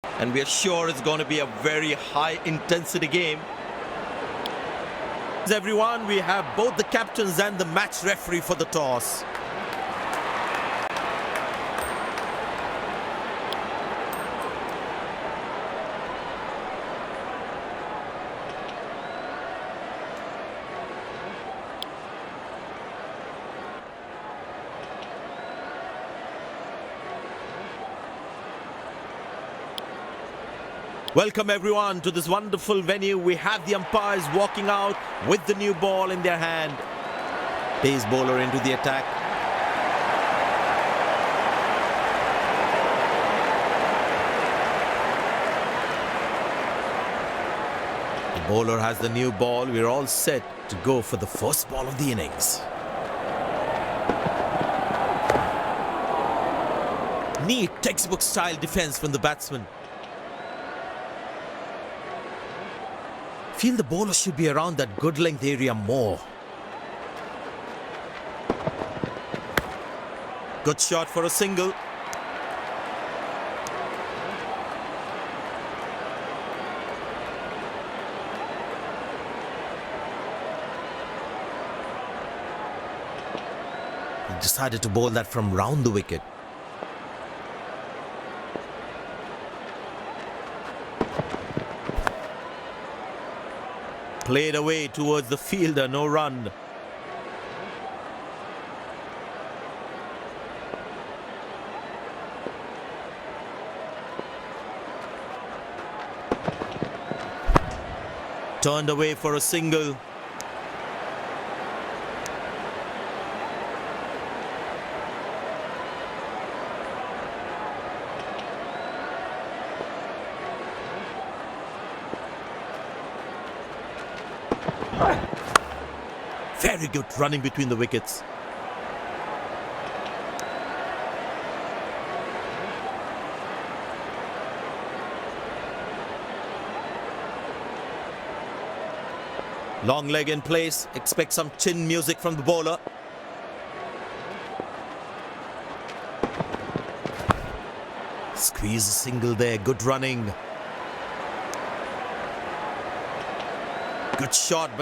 And we are sure it's going to be a very high intensity game. Everyone, we have both the captains and the match referee for the toss. Welcome everyone to this wonderful venue. We have the umpires walking out with the new ball in their hand. Pace bowler into the attack. The bowler has the new ball. We're all set to go for the first ball of the innings. Neat textbook style defense from the batsman. Feel the bowler should be around that good length area more. Good shot for a single. He decided to bowl that from round the wicket. Played away towards the fielder, no run. Turned away for a single. Very good running between the wickets. Long leg in place. Expect some chin music from the bowler. Squeeze a single there. Good running. Good shot, but